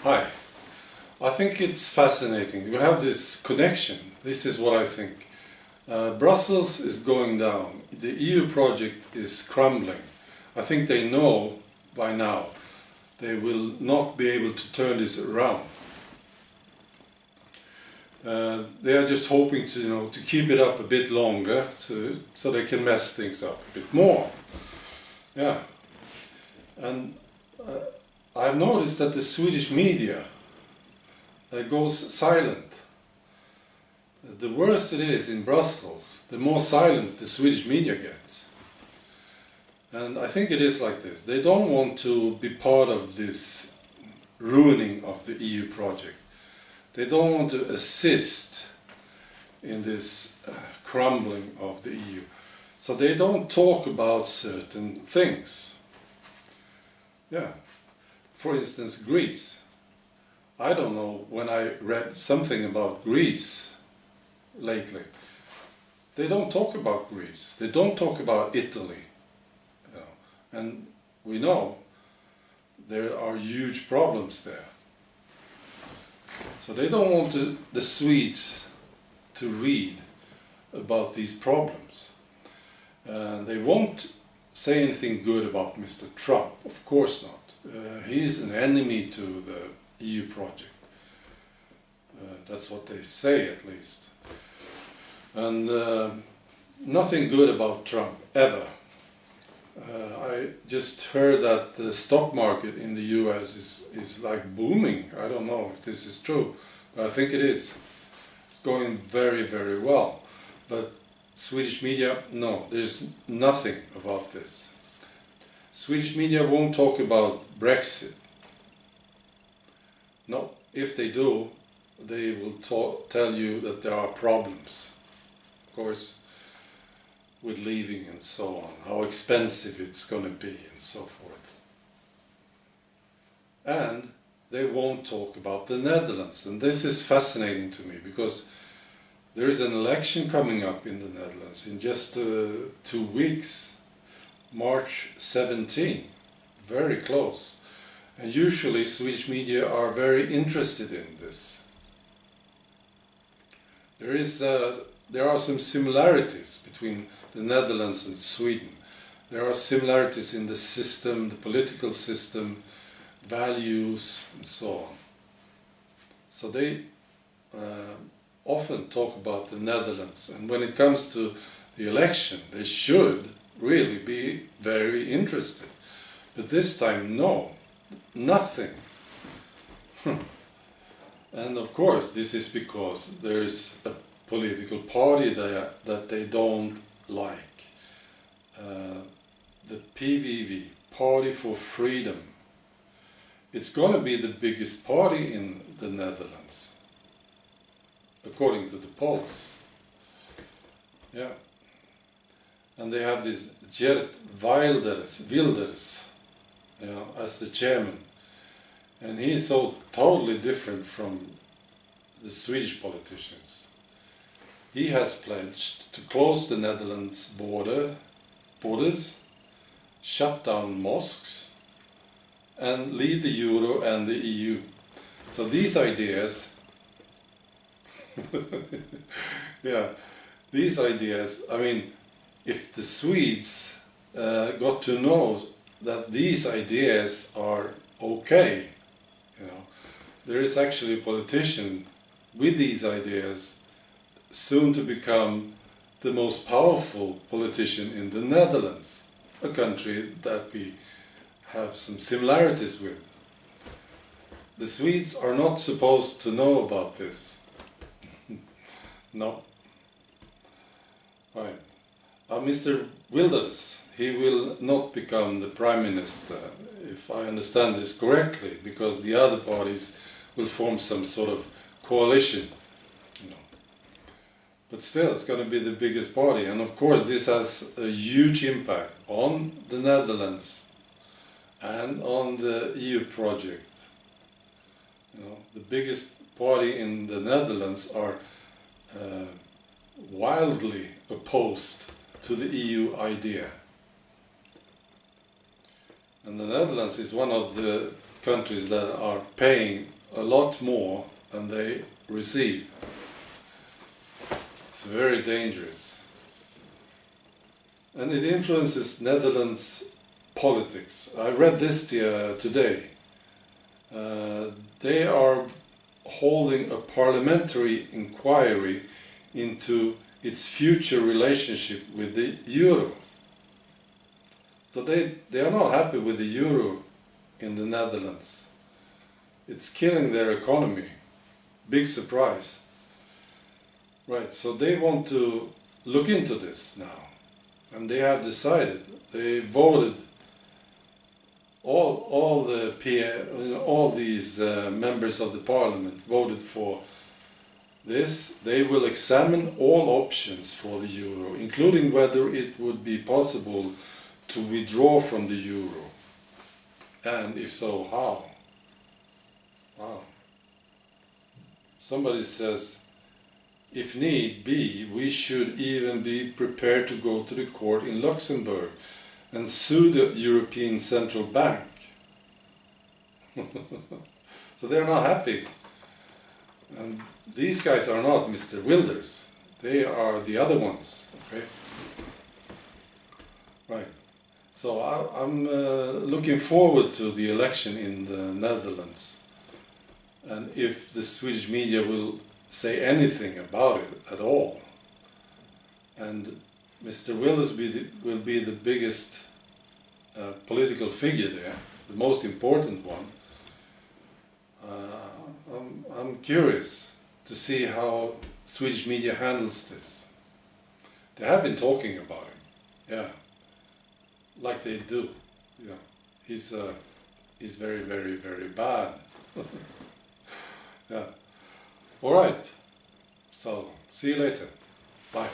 Hi. I think it's fascinating. We have this connection. This is what I think. Brussels is going down. The EU project is crumbling. I think they know by now they will not be able to turn this around. They are just hoping to, to keep it up a bit longer, so they can mess things up a bit more. Yeah, and I've noticed that the Swedish media goes silent. The worse it is in Brussels, the more silent the Swedish media gets. And I think it is like this. They don't want to be part of this ruining of the EU project. They don't want to assist in this crumbling of the EU. So they don't talk about certain things. Yeah. For instance, Greece. I don't know, when I read something about Greece lately, they don't talk about Greece. They don't talk about Italy. And we know there are huge problems there. So they don't want the Swedes to read about these problems. They won't say anything good about Mr. Trump, of course not. He's an enemy to the EU project. That's what they say, at least. And nothing good about Trump, ever. I just heard that the stock market in the US is like booming. I don't know if this is true, but I think it is. It's going very, very well. But Swedish media, no, there's nothing about this. Swedish media won't talk about Brexit. No, if they do, they will tell you that there are problems. Of course, with leaving and so on, how expensive it's going to be and so forth. And they won't talk about the Netherlands. And this is fascinating to me because there is an election coming up in the Netherlands in just 2 weeks, March 17, very close. And usually Swedish media are very interested in this. There are some similarities between the Netherlands and Sweden. There are similarities in the system, the political system, values and so on. So they often talk about the Netherlands, and when it comes to the election they should really be very interested. But this time, no, nothing. And of course this is because there is a political party that they don't like. The PVV, Party for Freedom. It's going to be the biggest party in the Netherlands, according to the polls. Yeah. And they have this Geert Wilders, as the chairman. And he's so totally different from the Swedish politicians. He has pledged to close the Netherlands borders, shut down mosques, and leave the Euro and the EU. So these ideas, I mean, if the Swedes got to know that these ideas are okay, there is actually a politician with these ideas soon to become the most powerful politician in the Netherlands, a country that we have some similarities with. The Swedes are not supposed to know about this. No. Right. Mr. Wilders, he will not become the Prime Minister, if I understand this correctly, because the other parties will form some sort of coalition. But still, it's going to be the biggest party, and of course this has a huge impact on the Netherlands and on the EU project. The biggest party in the Netherlands are wildly opposed to the EU idea. And the Netherlands is one of the countries that are paying a lot more than they receive. It's very dangerous. And it influences Netherlands politics. I read this today. They are holding a parliamentary inquiry into its future relationship with the euro. So they are not happy with the euro in the Netherlands. It's killing their economy. Big surprise. Right, so they want to look into this now. And they have decided, they voted, all these members of the parliament voted for this. They will examine all options for the euro, including whether it would be possible to withdraw from the euro. And if so, how? Wow. Somebody says, if need be, we should even be prepared to go to the court in Luxembourg and sue the European Central Bank. So they're not happy. And these guys are not Mr. Wilders. They are the other ones. Okay? Right. So I'm looking forward to the election in the Netherlands. And if the Swedish media will say anything about it at all. And Mr. Wilders will be the biggest political figure there, the most important one. I'm curious to see how Swedish media handles this. They have been talking about him, yeah, like they do. Yeah, he's very, very, very bad. Yeah. All right. So see you later. Bye.